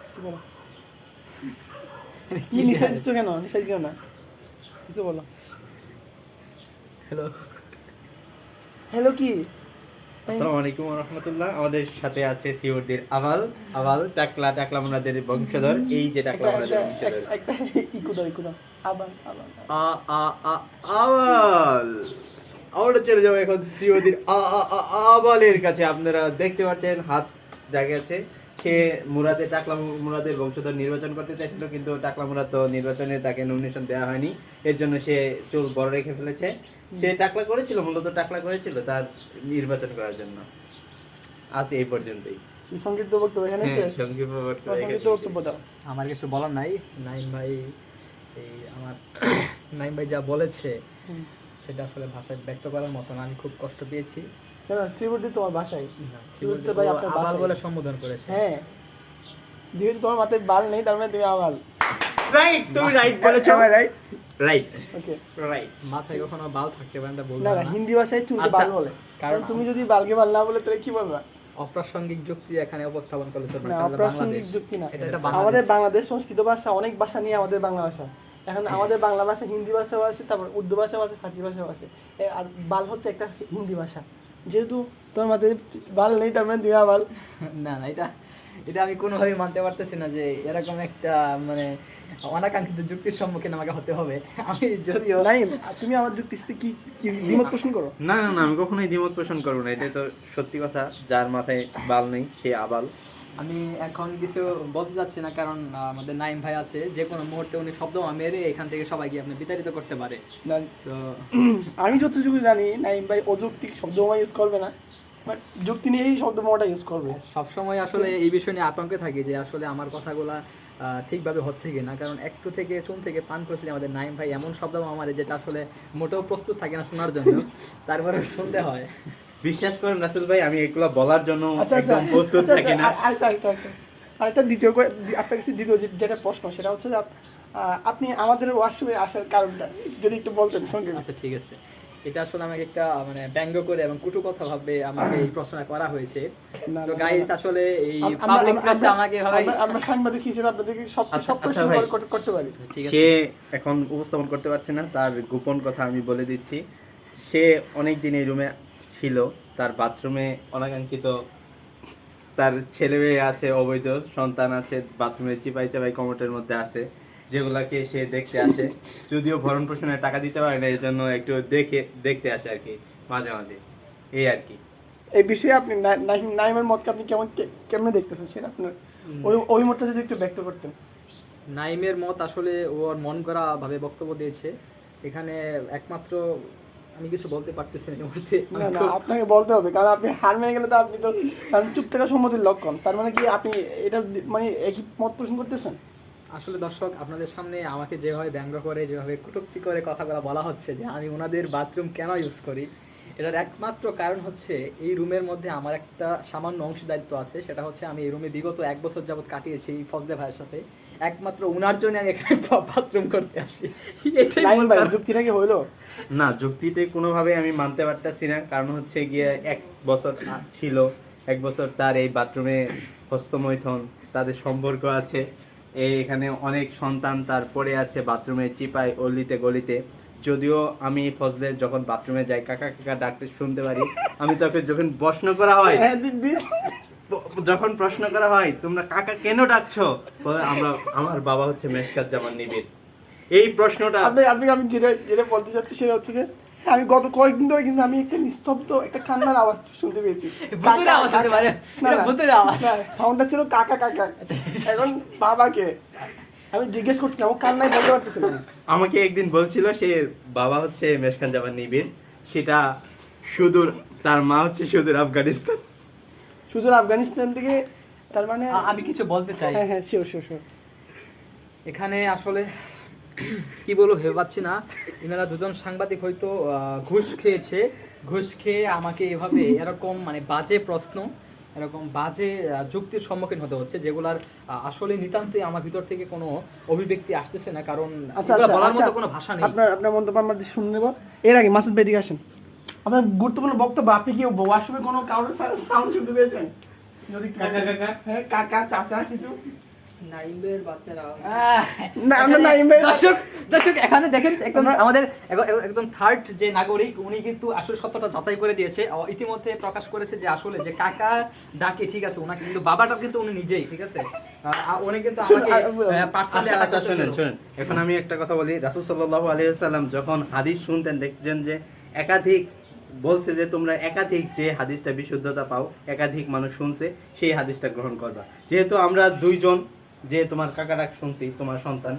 কিছু বলো। কি নিষেধ দিচ্ছ কেন? নিষেধ কেন না? কিছু বলো। হ্যালো হ্যালো কি? আসসালামু আলাইকুম ওয়া রাহমাতুল্লাহ। আমাদের সাথে আছে সিউরদের আবাল টাকলা মুনাদের বংশধর। এই যে টাকলা মুনাদের বংশধর একটা ইকো দাও। আবার। আ আ আ আবাল। আমরা চলে যাবো এখন সিউরদের আবালের কাছে। আপনারা দেখতে পাচ্ছেন হাত জায়গা আছে। সে টাকলা মুরাদের বংশধর নির্বাচন করতে চাইছিল, কিন্তু টাকলা মুরাদ তো নির্বাচনে তাকে নমিনেশন দেওয়া হয়নি। এর জন্য সে চুল বড় রেখে ফেলেছে। সে মূলত টাকলা করেছিল তার নির্বাচন করার জন্য। আজ এই পর্যন্তই। সংক্ষিপ্ত বক্তব্য এখানে শেষ। সংক্ষিপ্ত বক্তব্য দাও। আমার কিছু বলার নাই। নাইম ভাই আমার নাইম ভাই যা বলেছে সেটা আসলে ভাষায় ব্যক্ত করার মতো না। আমি খুব কষ্ট পেয়েছি। না শ্রীবর্ধী তোমার বাসায় শ্রীবর্ধী ভাই আপনার আবাল বলে সম্বোধন করেছে। হ্যাঁ, যেহেতু তোমার মাথায় বাল নেই তার মানে তুমি আবাল। রাইট, তুমি রাইট বলেছো। Right right, okay right. মাথায় কখনো বাল থাকতে পারে না বলবো না না। হিন্দি ভাষায় চুলকে আচ্ছা। বাল বলে, কারণ তুমি যদি বালকে বাল না বলে তাহলে কি বলবা? অপ্রাসঙ্গিক যুক্তি এখানে উপস্থাপন করলে চলবে না, না। অপ্রাসঙ্গিক যুক্তি না। এটা আমাদের বাংলাদেশ সংস্কৃত ভাষা, অনেক ভাষা নিয়ে আমাদের বাংলা ভাষা। এখন আমাদের বাংলা ভাষা হিন্দি ভাষাও আছে, তারপর উর্দু ভাষাও আছে, ফার্সি ভাষাও আছে। আর বাল হচ্ছে একটা হিন্দি ভাষা। যেহেতু তোমার মাথায় বাল নেই তার মানে তুমি আবাল। না এটা এটা আমি কোনোভাবেই মানতে পারতেছি না যে এরকম একটা মানে অনাকাঙ্ক্ষিত যুক্তির সম্মুখীন আমাকে হতে হবে। আমি যদিও নাই, তুমি আমার যুক্তির সাথে কি দ্বিমত পোষণ করো? না, আমি কখনোই দ্বিমত পোষণ করবো না। এটাই তো সত্যি কথা। যার মাথায় বাল নেই সে আবাল। আমি এখন কিছু বলতে যাচ্ছি না, কারণ আমাদের নাইম ভাই আছে, যে কোনো মুহূর্তে উনি শব্দ মেরে এখান থেকে সবাইকে আপনি বিতাড়িত করতে পারে। তো আমি যতটুকু জানি নাইম ভাই অযৌক্তিক শব্দবোমা ইউজ করবে না, বাট যুক্তি নিয়েই শব্দবোমাটা ইউজ করবে। সবসময় আসলে এই বিষয় নিয়ে আতঙ্কে থাকি যে আসলে আমার কথাগুলা ঠিকভাবে হচ্ছে কি না, কারণ একটু থেকে চুন থেকে পান করেছিলেন আমাদের নাইম ভাই এমন শব্দ আমার, যেটা আসলে মোটেও প্রস্তুত থাকে না শোনার জন্য, তারপরে শুনতে হয়। বিশ্বাস করেন রাসেল ভাই, আমি এগুলো বলার জন্য আচ্ছা, একদম প্রস্তুত থাকি না। আরেকটা আপনার কাছে দ্বিতীয় যেটা প্রশ্ন, সেটা হচ্ছে যে আপনি আমাদের ওয়াশরুমে আসার কারণটা যদি একটু বলতেন সঙ্গে। আচ্ছা ঠিক আছে, এটা আসলে আমাকে একটা মানে ব্যঙ্গ করে এবং কুটু কথা ভাবে আমাকে এই প্রশ্নটা করা হয়েছে। তো গাইস আসলে এই পাবলিক প্লেসে আমাকে ভাই আমরা সাংবাদিক হিসেবে আপনাদেরকে সব প্রশ্ন করতে পারি। ঠিক আছে, সে এখন উপস্থাপন করতে পারছে না, তার গোপন কথা আমি বলে দিচ্ছি। সে অনেক দিন এই রুমে ছিল, তার বাথরুমে অনাকাঙ্ক্ষিত তার ছেলে মেয়ে আছে, অবৈধ সন্তান আছে, বাথরুমে চিপাই কমোটের মধ্যে আছে, যেগুলাকে সে দেখতে আসে। যদিও ভরণ পোষণের টাকা দিতে পারে না, এই জন্য একটু দেখতে আসে আর কি, মাঝে মাঝে, এই আর কি। এই বিষয়ে আপনি নাইমের মতকে আপনি কেমনে দেখতেছেন সেটা আপনার ওই মতটা যদি একটু ব্যক্ত করতেন। নাইমের মত আসলে ওর মন করা ভাবে বক্তব্য দিয়েছে। এখানে একমাত্র আমি কিছু বলতে পারতেছি না এই মুহূর্তে। না আপনাকে বলতে হবে, কারণ আপনি হার মেনে গেলে তো আপনি তো চুপ থাকা সম্মতির লক্ষণ। তার মানে কি আপনি এটা মানে একই মত পোষণ করতেছেন? আসলে দর্শক, আপনাদের সামনে আমাকে যেভাবে ব্যঙ্গ করে, যেভাবে কটূক্তি করে কথাগুলো বলা হচ্ছে যে আমি ওনাদের বাথরুম কেন ইউজ করি, এটার একমাত্র কারণ হচ্ছে এই রুমের মধ্যে আমার একটা সামান্য অংশীদারিত্ব আছে। সেটা হচ্ছে আমি এই রুমে বিগত 1 বছর যাবত কাটিয়েছি এই ফজলে ভাইয়ের সাথে। একমাত্র ওনার জন্য আমি এখানে বাথরুম করতে আসি। এটাই যুক্তিটা কি হইলো? না, যুক্তিতে কোনোভাবে আমি মানতে পারতেছি না। কারণ হচ্ছে গিয়ে 1 বছর ছিল, 1 বছর তার এই বাথরুমে হস্তমৈথুন, তাদের সম্পর্ক আছে। এখানে অনেক সন্তান তার পড়ে আছে বাথরুমে চিপায় অলিতে গলিতে। যদিও আমি ফজলে যখন বাথরুমে যাই কাকা কাকা ডাকতে শুনতে পারি, আমি তাকে যখন প্রশ্ন করা হয়, তোমরা কাকা কেন ডাকছো, আমার বাবা হচ্ছে মেশকাত জামান নিবিড়। এই প্রশ্নটা আপনি আমি যেটা বলতে চাচ্ছি সেটা হচ্ছে যে আমি গত কয়েকদিন ধরে কিন্তু আমি একটা নিস্তব্ধ একটা কান্নার আওয়াজ শুনতে পেয়েছি। ভূতের আওয়াজ হতে পারে, এটা ভূতের আওয়াজ। সাউন্ডটা ছিল কাকা কাকা, এখন বাবাকে আমি জিজ্ঞেস করছিলাম, ও কান্নায় বলতে পারতেছিল না। আমাকে একদিন বলছিল সে বাবা হচ্ছে মেশকাত জামান নিবিড়, সেটা সুদূর, তার মা হচ্ছে সুদূর আফগানিস্তান থেকে। তার মানে আমি কিছু বলতে চাই। হ্যাঁ শিওর। এখানে আসলে কি বলবো ভেবে পাচ্ছি না। এনারা দুজন সাংবাদিক হয়তো ঘুষ খেয়ে আমাকে এভাবে এরকম মানে বাজে প্রশ্ন, এরকম বাজে যুক্তির সম্মুখীন হতে হচ্ছে, যেগুলার আসলে নিতান্তই আমার ভিতর থেকে কোনো অভিব্যক্তি আসতেছে না, কারণ বলার মতো কোনো ভাষা নেই। আপনার মন্তব্য আমরা শুনে নেব। এর আগে মাসুদ ভাই দিকে আসেন, আপনার গুরুত্বপূর্ণ বক্তব্য। আপনি কি ওয়াশরুমে কোনো কাউন্টার সাউন্ড শুনতে পেয়েছেন? যদি কাকা চাচা কিছু নাইমের বাচ্চারা না, আমরা নাইম ভাই- দর্শক এখানে দেখেন একদম আমাদের একদম থার্ড যে নাগরিক উনি কিন্তু আসলে সত্যটা যাচাই করে দিয়েছে ইতিমধ্যে প্রকাশ করেছে যে আসলে যে কাকা ডাকে ঠিক আছে ওনাকে কিন্তু বাবাটা কিন্তু উনি নিজেই ঠিক আছে উনি কিন্তু আমাকে পার্সোনালি আচ্ছা শুনেন শুনেন, এখন আমি একটা কথা বলি। রাসূল সাল্লাল্লাহু আলাইহি ওয়াসাল্লাম যখন হাদিস শুনতেন দেখছেন যে একাধিক বলছে যে তোমরা একাধিক যে হাদিসটা বিশুদ্ধতা পাও, একাধিক মানুষ শুনছে, সেই হাদিসটা গ্রহণ করবা। যেহেতু আমরা দুইজন, যে তোমার কাকারা শুনছি তোমার সন্তান,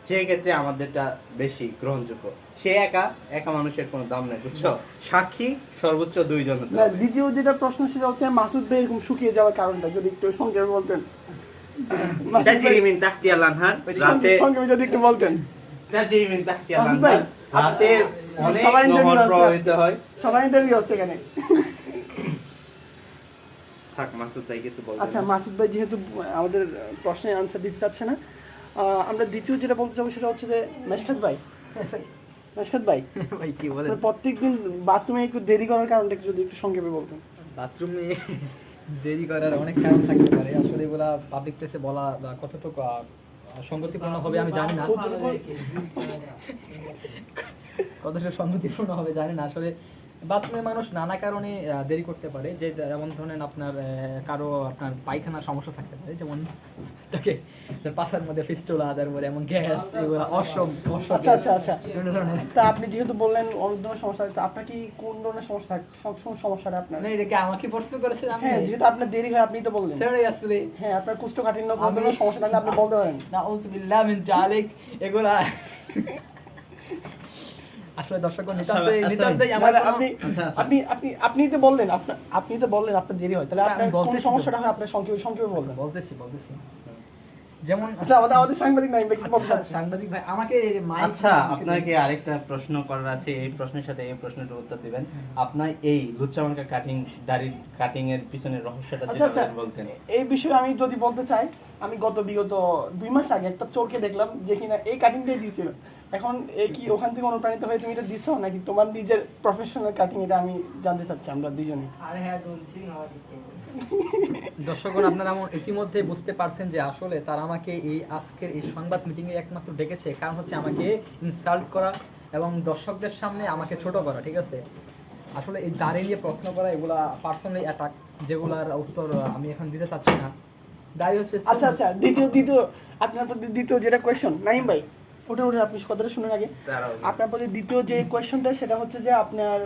সেই ক্ষেত্রে আমাদেরটা বেশি গ্রহণযোগ্য। সে একা একা মানুষের কোনো দাম নেই, বুঝছো? সাক্ষী সর্বোচ্চ দুইজন হতে না, হবে। দ্বিতীয় যেটা প্রশ্ন সেটা হচ্ছে মাসুদ ভাই এরকম শুকিয়ে যাওয়ার কারণটা যদি একটু সংক্ষেপে বলতেন। মাসুদ ভাই, তাজরি মিন তাহতি আল আনহার, রাতে সংক্ষেপে যদি একটু বলতেন। তাজরি মিন তাহতি আল মাসুদ ভাই, আনহার, রাতে অনেক সবাই interview নহর হচ্ছে। প্রবাহিত হয়। সবাই ইন্টারভিউ হচ্ছে এখানে। থাক, মাসুদ ভাই কিছু বলবেন আচ্ছা, না। মাসুদ ভাই যেহেতু আমাদের প্রশ্নের আনসার দিতে চাচ্ছে না, আমরা দ্বিতীয় যেটা বলতে চাবো সেটা হচ্ছে যে মেশকাত ভাই, মেশকাত ভাই, ভাই কি বলেন প্রত্যেকদিন বাথরুমে একটু দেরি করার কারণটা যদি একটু সংক্ষেপে বলতেন। বাথরুমে দেরি করার অনেক কারণ থাকতে পারে আসলে এগুলা পাবলিক প্লেসে বলা বা কতটুকু সঙ্গতিপূর্ণ হবে আমি জানি না কতটা সঙ্গতিপূর্ণ হবে জানি না আসলে বাথরুমে মানুষ নানা কারণে দেরি করতে পারে, যে যেমন ধরেন আপনার কারো আপনার পায়খানার সমস্যা থাকতে পারে, যেমন তাকে পাশার মধ্যে ফিস্টুলা, তারপরে এমন গ্যাস, এগুলো অসম আচ্ছা আচ্ছা আচ্ছা, বিভিন্ন ধরনের। তা আপনি যেহেতু বললেন অনেক ধরনের সমস্যা থাকে, আপনার কি কোন ধরনের সমস্যা থাকে, সবসময় সমস্যাটা আপনার? মানে এটা কি আমাকে প্রশ্ন করেছেন আপনি? হ্যাঁ, যেহেতু আপনার দেরি হয় আপনি তো বললেন। স্যার আসলে হ্যাঁ, আপনার কোষ্ঠকাঠিন্য কোন আমি- ধরনের সমস্যা থাকলে আপনি বলতে পারেন। নাউযুবিল্লাহ মিন জালিক, এগুলা আসলে দর্শকগণ নিতান্তই আমার না, কোনো- আপনি আচ্ছা, আচ্ছা। আপনি আপনি আপনি তো বললেন আপনি তো বললেন আপনার দেরি হয়, তাহলে আচ্ছা, আমি আপনার কোন বলতেছি তো। সমস্যাটা হয় আপনার সংক্ষেপে সংক্ষেপে বলবেন। বলতেছি যেমন আচ্ছা, আমাদের সাংবাদিক নাই ভাই, কিছু বলতে আচ্ছা, চাচ্ছেন? সাংবাদিক ভাই আমাকে মাইক আচ্ছা, আপনাকে আরেকটা প্রশ্ন করার আছে, এই প্রশ্নের সাথে এই প্রশ্নটার উত্তর দিবেন। আপনার এই লুচ্চামার্কা দাড়ির কাটিং এর পিছনের রহস্যটা আচ্ছা যদি আচ্ছা, আমাদের বলতেন। এই বিষয়ে আমি যদি বলতে চাই, আমি বিগত 2 মাস আগে একটা চোরকে দেখলাম যে কিনা এই কাটিংটাই দিয়েছিল। এখন এই কি ওখান থেকে অনুপ্রাণিত হয়ে তুমি এটা দিছো নাকি তোমার নিজের প্রফেশনাল কাটিং, এটা আমি জানতে চাচ্ছি আমরা দুইজনে। আরে হ্যাঁ বলছি আমার ইচ্ছে দর্শকগণ আপনারা ইতিমধ্যে বুঝতে পারছেন যে আসলে তারা আমাকে এই আজকের এই সংবাদ মিটিং এ একমাত্র ডেকেছে কারণ হচ্ছে আমাকে ইনসাল্ট করা এবং দর্শকদের সামনে আমাকে ছোট করা, ঠিক আছে? আসলে এই দাঁড়িয়ে নিয়ে প্রশ্ন করা এগুলা পার্সোনালি অ্যাটাক, যেগুলার উত্তর আমি এখন দিতে চাচ্ছি না। দাঁড়িয়ে হচ্ছে আচ্ছা আচ্ছা, দ্বিতীয় আপনার প্রতি দ্বিতীয় যেটা কোয়েশ্চন, নাইম ভাই ওটা আপনি কথাটা শুনুন আগে। দাঁড়াও। আপনার প্রতি দ্বিতীয় যে কোয়েশ্চনটা সেটা হচ্ছে যে আপনার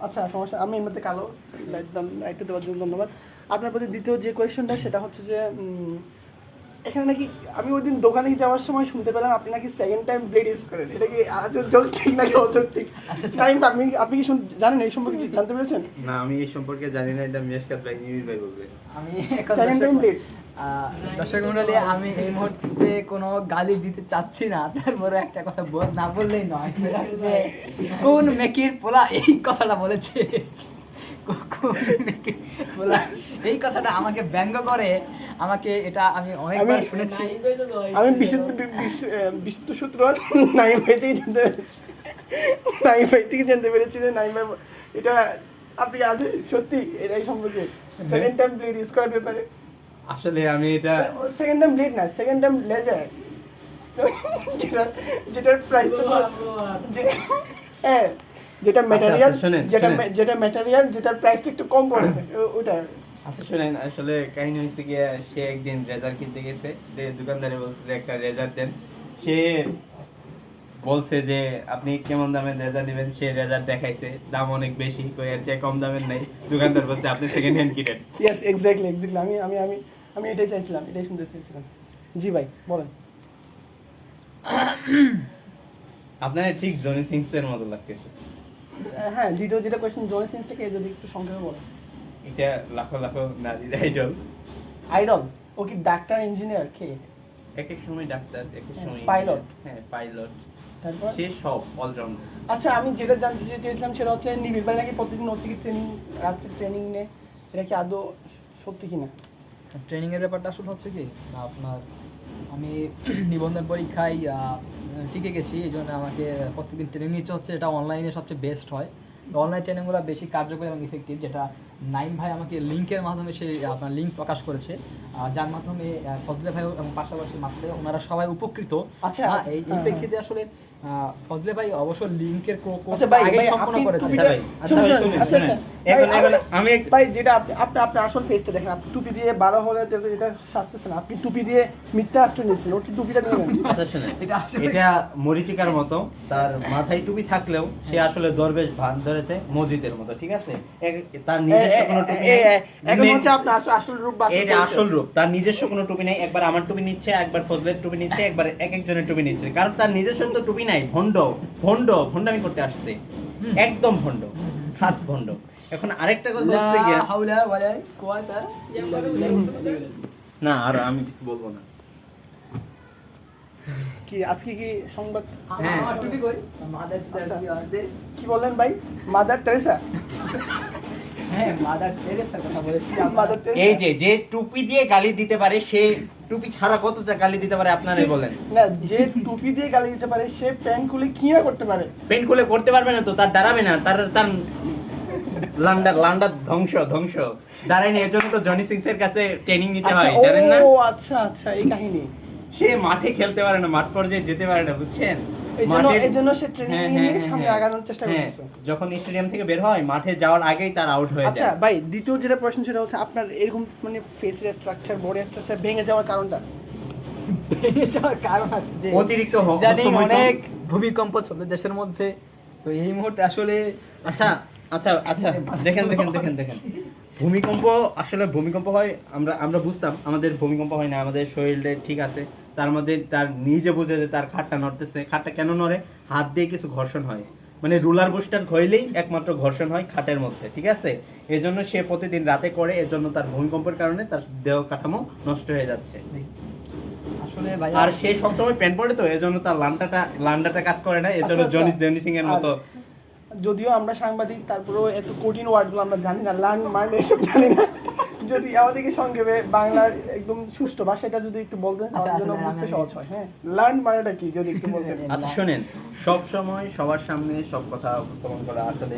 আচ্ছা সমস্যা, আমি এর মধ্যে কালো লাইটটা দেওয়ার জন্য ধন্যবাদ। আপনার প্রতি দ্বিতীয় যে কোয়েশ্চনটা সেটা হচ্ছে যে এখানে নাকি আমি ওই দিন দোকানে যাওয়ার সময় শুনতে পেলাম আপনি নাকি সেকেন্ড টাইম ব্লেড ইউজ করেন, এটা কি যৌক্তিক নাকি অযৌক্তিক? নাইম, আপনি কি জানেন এই সম্পর্কে, কি জানতে পেরেছেন? না, আমি এই সম্পর্কে জানি না, এটা মেশকাত ভাই, নিবিড় ভাই বলবে। আমি এখন সেকেন্ড টাইম ব্লেড দর্শক মন্ডলী, আমি এই মুহূর্তে কোনো গালি দিতে চাচ্ছি না, তারপরে একটা কথা না বললেই নয়, সেটা হচ্ছে যে কোন মেকির পোলা এই কথাটা বলেছে, কোন মেকির পোলা এই কথাটা আমাকে ব্যঙ্গ করে, আমাকে এটা আমি অনেকবার শুনেছি। আমি বিশুদ্ধ সূত্র নাইম ভাই থেকে জানতে পেরেছি, নাইম ভাই থেকে জানতে পেরেছি যে নাইম ভাই এটা আপনি আজ সত্যি এটাই সম্পর্কে সেকেন্ড টাইম ব্লেড ইউজ করার ব্যাপারে। আসলে আমি এটা সেকেন্ড টাইম ব্লেড না, সেকেন্ড টাইম লেজার, যেটার প্রাইস হ্যাঁ, যেটা ম্যাটেরিয়াল, শোনেন, শোনেন। যেটা ম্যাটেরিয়াল যেটার প্রাইসটা একটু কম পড়ে ওটা। আচ্ছা শুনেন, আসলে কাহিনী হচ্ছে গিয়ে সে একদিন রেজার কিনতে গেছে, যে দোকানদারে বলছে যে একটা রেজার দেন। সে বলছে যে আপনি কেমন দামের রেজার নেবেন, সে রেজার দেখাইছে, দাম অনেক বেশি, কই এর চেয়ে কম দামের নাই। দোকানদার বলছে আপনি সেকেন্ড হ্যান্ড কিনেন। ইয়েস, এক্স্যাক্টলি আমি আমি আমি আমি এটাই চাইছিলাম, এটাই শুনতে চাইছিলাম। জি ভাই বলেন। আপনার ঠিক জনি সিংস এর মতো লাগতেছে। হ্যাঁ, দ্বিতীয় যেটা কোয়েশ্চেন জনি সিন্সটাকে যদি একটু সংক্ষেপে বলেন। এটা লাখো লাখো নারীর আইডল। আইডল ও কি ডাক্তার, ইঞ্জিনিয়ার, কে? এক এক সময় ডাক্তার, এক এক সময় পাইলট। হ্যাঁ, পাইলট। তারপর সে সব অলরাউন্ডার। আচ্ছা, আমি যেটা জানতে চেয়েছিলাম সেটা হচ্ছে নিবিড় ভাই নাকি প্রতিদিন ওর থেকে রাত্রে ট্রেনিং নেয়, এটা কি আদৌ সত্যি কিনা? ট্রেনিং এর ব্যাপারটা আসলে হচ্ছে কি আপনার, আমি নিবন্ধন পরীক্ষায় টিকে গেছি, এই জন্য আমাকে প্রত্যেকদিন ট্রেনিং নিচ্ছে হচ্ছে, এটা অনলাইনে সবচেয়ে বেস্ট হয়। অনলাইন ট্রেনিংগুলো বেশি কার্যকরী এবং ইফেক্টিভ, যেটা নাইম ভাই আমাকে লিংকের মাধ্যমে সে আপনার লিংক প্রকাশ করেছে, যার মাধ্যমে ফজলে ভাই এবং পাশাপাশি মাত্রে ওনারা সবাই উপকৃত। আচ্ছা, এই প্রেক্ষিতে আসলে ফজলে ভাই অবশ্য লিংকের কোর্স আচ্ছা ভাই, আগে ভাই, সম্পন্ন আপনি করেছে। আচ্ছা ভাই, আচ্ছা ভাই, শুনুন, আচ্ছা, শুনুন। আচ্ছা। এখন ভাই, এখন আমি এক- ভাই যেটা আপনি আপনার আসল ফেসটা দেখেন, আপনি টুপি দিয়ে ভালো হলে তো এটা শাস্তেছে না, আপনি টুপি দিয়ে মিথ্যা আশ্রয় নিচ্ছেন, ওর টুপিটা নিয়ে নেন। আচ্ছা শুনুন, এটা আসলে- এটা মরিচিকার মতো, তার মাথায় টুপি থাকলেও সে আসলে দরবেশ ভান ধরেছে মসজিদের মতো, ঠিক আছে? তার নিজস্ব কোনো টুপি নেই। এখন হচ্ছে আপনার আসল রূপ বা এটা আসল রূপ, তার নিজস্ব কোনো টুপি নেই। একবার আমার টুপি নিচ্ছে, একবার ফজলের টুপি নিচ্ছে, একবার এক একজনের টুপি নিচ্ছে, কারণ তার নিজস্ব তো টুপি নাই। ভন্ডামি করতে আসছে, একদম ভন্ড, খাস ভন্ড। এখন আরেকটা কথা হচ্ছে কি, লা হাওলা ওয়ালা কুওয়াতা ইল্লা বিল্লাহ। না আর আমি কিছু বলবো না। কি আজকে কি সংবাদ? হ্যাঁ। আমার টুপি কই মাদার আচ্ছা। তেরেসা। কি বললেন ভাই? Mother Teresa? হ্যাঁ, মাদার তেরেসার কথা বলেছি। Mother Teresa? এই যে যে টুপি দিয়ে গালি দিতে পারে, সে টুপি ছাড়া কত গালি দিতে পারে আপনারাই বলেন। না, যে টুপি দিয়ে গালি দিতে পারে সে প্যান্ট খুলে কি না করতে পারে? পেন খুলে করতে পারবে না তো, তার দাঁড়াবে না, তার তার লান্ডার ধ্বংস দাঁড়ায় না। এর জন্য তো জনি সিংস এর কাছে ট্রেনিং নিতে হয়, আচ্ছা, জানেন না? ও আচ্ছা আচ্ছা, এই কাহিনী। সে মাঠে খেলতে পারে না, মাঠ পর্যায়ে যেতে পারে না, বুঝছেন? এই জন্য সে ট্রেনিং হ্যাঁ, নিয়ে হ্যাঁ, সামনে হ্যাঁ। আগানোর চেষ্টা হ্যাঁ, করতেছে। যখন স্টেডিয়াম থেকে বের হয়, মাঠে যাওয়ার আগেই তার আউট হয়ে আচ্ছা যায়। ভাই, দ্বিতীয় যেটা প্রশ্ন সেটা হচ্ছে আপনার এরকম মানে ফেসের স্ট্রাকচার, বডি স্ট্রাকচার ভেঙে যাওয়ার কারণটা? ভেঙে যাওয়ার কারণ হচ্ছে যে অতিরিক্ত জানি হস্তমৈথুন। অনেক ভূমিকম্প চলছে দেশের মধ্যে, তো এই মুহূর্তে আসলে আচ্ছা আচ্ছা আচ্ছা, দেখেন ভূমিকম্প হয়, আমরা বুঝতাম আমাদের ভূমিকম্প হয় না, আমাদের শরীরে ঠিক আছে। তার মধ্যে তার নিজে বুঝে যে তার খাটটা নড়তেছে। খাটটা কেন নড়ে? হাত দিয়ে কিছু ঘর্ষণ হয়, মানে রুলার বুস্টার ঘইলেই একমাত্র ঘর্ষণ হয় খাটের মধ্যে, ঠিক আছে? এজন্য সে প্রতিদিন রাতে করে, এজন্য তার ভূমিকম্পের কারণে তার দেহ কাঠামো নষ্ট হয়ে যাচ্ছে। আসলে ভাই আর সে সবসময় প্যান্ট পরে, তো এজন্য তার লান্ডাটা কাজ করে না, এজন্য আচ্ছা, আচ্ছা। জনি সিং এর মতো। যদিও আমরা সাংবাদিক, তারপরেও এত কঠিন ওয়ার্ডগুলো আমরা জানি না, লার্ন মানে এসব জানি না। যদি আমাদেরকে সংক্ষেপে বাংলার একদম সুষ্ঠু ভাষাটা যদি একটু বলতেন, আচ্ছা, আমাদের জন্য আসলে বুঝতে আমি- সহজ হয়। হ্যাঁ, লার্ন মানেটা কি যদি একটু বলতেন? আচ্ছা শোনেন, সব সময় সবার সামনে সব কথা উপস্থাপন করা আসলে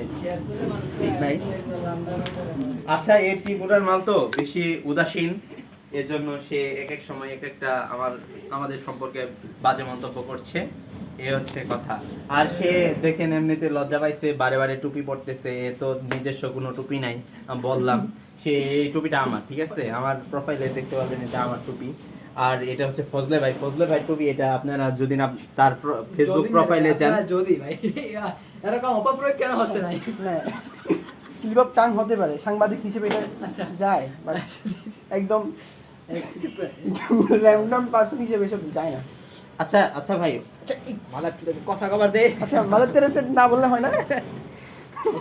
ঠিক নাই। আচ্ছা, এই ত্রিপুরার মাল তো বেশি উদাসীন, এর জন্য সে এক এক সময় এক একটা আমাদের সম্পর্কে বাজে মন্তব্য করছে, এ হচ্ছে কথা। আর সে দেখেন এমনিতে লজ্জা পাইছে, বারে বারে টুপি পরতেছে, এ তো নিজস্ব কোনো টুপি নাই। আমি বললাম সে এই টুপিটা আমার, ঠিক আছে? আমার প্রোফাইলে দেখতে পাবেন এটা আমার টুপি। আর এটা হচ্ছে ফজলে ভাই টুপি। এটা আপনারা যদি না তার ফেসবুক প্রোফাইলে যান, যদি ভাই এরকম অপপ্রয়োগ কেন হচ্ছে না? হ্যাঁ, স্লিপ অফ টাং হতে পারে, সাংবাদিক হিসেবে এটা আচ্ছা। যায়, বাট একদম র্যান্ডম পার্সন হিসেবে এসব যায় না। আচ্ছা আচ্ছা ভাই, মালার কথা কবার দে। আচ্ছা, মাদার তেরেসা না বললে হয় না?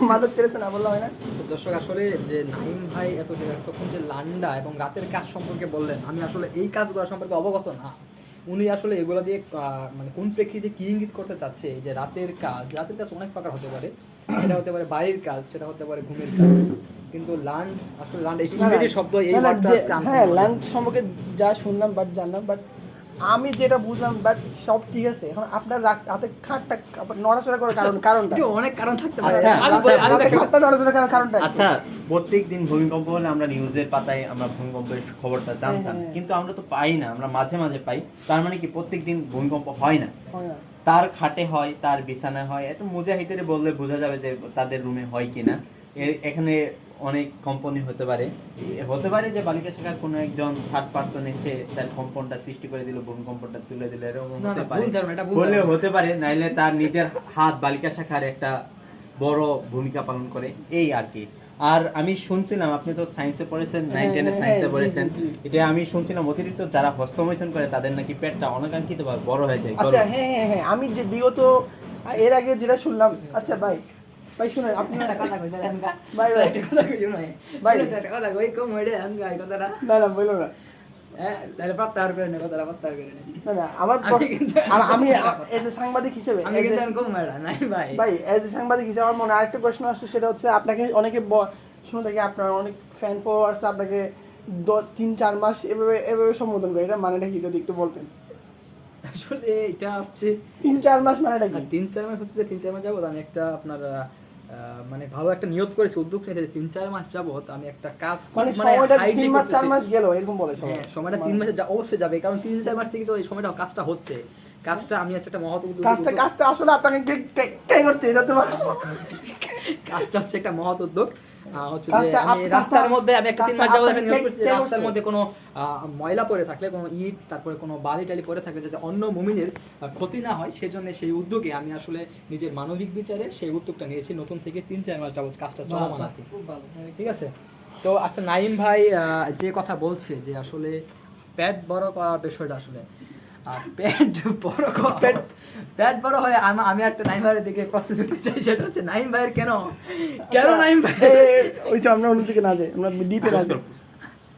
মাদার তেরেসা না বললে হয় না? আচ্ছা, দর্শক আসলে যে নাইম ভাই এতক্ষণ যে লান্ডা এবং রাতের কাজ সম্পর্কে বললেন, আমি আসলে এই কাজগুলো সম্পর্কে অবগত না। উনি আসলে এগুলো দিয়ে মানে কোন প্রেক্ষিতে কি ইঙ্গিত করতে চাচ্ছে, যে রাতের কাজ অনেক প্রকার হতে পারে। এটা হতে পারে বাড়ির কাজ, সেটা হতে পারে ঘুমের কাজ, কিন্তু লান্ড আসলে লান্ড ইংরেজি শব্দ, এই না, না, ওয়ার্ডটা যে- আজকে আনতে হ্যাঁ, হবে। ল্যান্ড সম্পর্কে যা শুনলাম বাট জানলাম, বাট আমি যেটা বুঝলাম, বাট সব ঠিক আছে। এখন আপনার হাতে খাটটা নড়াচড়া করার কারণটা? এটা অনেক কারণ থাকতে পারে। আচ্ছা, আমি আচ্ছা, বলি- আমি হাতে দেখেন, খাটটা নড়াচড়া করার কারণটা কি? আচ্ছা, প্রত্যেকদিন ভূমিকম্প হলে আমরা নিউজের পাতায় আমরা ভূমিকম্পের খবরটা জানতাম, হ্যাঁ। কিন্তু আমরা তো পাই না, আমরা মাঝে মাঝে পাই। তার মানে কি প্রত্যেকদিন ভূমিকম্প হয় না? হয় না। তার খাটে হয়, তার বিছানায় হয়। এত মুজাহিদের বললে বোঝা যাবে যে তাদের রুমে হয় কিনা। এখানে অনেক কম্পনই হতে পারে যে বালিকা শাখার কোনো একজন থার্ড পার্সন এসে তার কম্পনটা সৃষ্টি করে দিল, ভূমিকম্পটা তুলে দিল, এরকম না, হতে না, পারে। ভুল ধারণা, এটা ভুল হলেও ধারণা। হতে পারে, নাইলে তার নিজের হাত বালিকা শাখার একটা বড় ভূমিকা পালন করে, এই আর কি। আর আমি শুনছিলাম, আপনি তো সায়েন্সে পড়েছেন, 9-10 এ সায়েন্সে জি, পড়েছেন, জি, জি। এটা আমি শুনছিলাম অতিরিক্ত যারা হস্তমৈথুন করে তাদের নাকি পেটটা অনাকাঙ্ক্ষিতভাবে বড় হয়ে যায়। আচ্ছা, হ্যাঁ, আমি যে বিগত এর আগে যেটা শুনলাম। আচ্ছা ভাই শুনেন, আপনি একটা কথা কই দাঁড়ান গা। ভাই, একটা কথা কই শুনুন। ভাই। শুনুন, একটা কথা কই, কম হইলে আমি গাই কথাটা। না বলো না। হ্যাঁ, তাহলে প্রত্যাহার করে নে কথাটা, প্রত্যাহার করে নে। না, আমার আমি কিন্তু- আমি এজ এ সাংবাদিক হিসেবে, আমি কিন্তু এখন কম হইলা নাই ভাই। ভাই এজ এ সাংবাদিক হিসেবে আমার মনে আরেকটা প্রশ্ন আসছে, সেটা হচ্ছে আপনাকে অনেকে শুনে থাকি আপনার অনেক ফ্যান ফলোয়ার্স আপনাকে 3-4 মাস এভাবে সম্বোধন করে, এটা মানেটা কি যদি একটু বলতেন? আসলে এটা হচ্ছে 3-4 মাস মানেটা কি? 3-4 মাস হচ্ছে যে 3-4 মাস যাবত আমি একটা আপনার মানে ভালো একটা নিয়ত করেছি, উদ্যোগ নিয়েছে 3-4 মাস যাবত আমি একটা কাজ মানে সময়টা highly 3 মাস 4 করতেছি। মাস গেল এরকম বলে সবাই। হ্যাঁ, সময়টা 3 মাসে অবশ্যই যাবে, কারণ 3-4 মাস থেকে তো এই সময়টা কাজটা হচ্ছে। কাজটা আমি হচ্ছে একটা মহৎ উদ্যোগ, কাজটা আসলে আপনাকে কে করতে এটা তো কাজটা হচ্ছে একটা মহৎ উদ্যোগ। হচ্ছে যে কাজটা আমি কাজটা- রাস্তার মধ্যে আমি একটা 3 মাস কাজটা যাবত একটা আপনাকে নিয়ত করেছি যে কে রাস্তার করছে? মধ্যে কোনো ময়লা পড়ে থাকলে, কোনো ইট, তারপরে কোনো বালি টালি পড়ে থাকলে যাতে অন্য মুমিনের ক্ষতি না হয়, সেজন্য সেই উদ্যোগে আমি আসলে নিজের মানবিক বিচারে সেই উদ্যোগটা নিয়েছি। নতুন থেকে 3-4 মাস যাবত কাজটা চলমান আর কি। খুব ভালো। ঠিক আছে। তো আচ্ছা, নাইম ভাই যে কথা বলছে যে আসলে পেট বড় করার বিষয়টা, আসলে পেট বড় হয়, আমি একটা নাইম ভাইয়ের দিকে প্রশ্ন করতে চাই, সেটা হচ্ছে নাইম ভাইয়ের কেন নাইম ভাই ওই যে আমরা অন্যদিকে না যাই, আমরা ডিপে না যাই।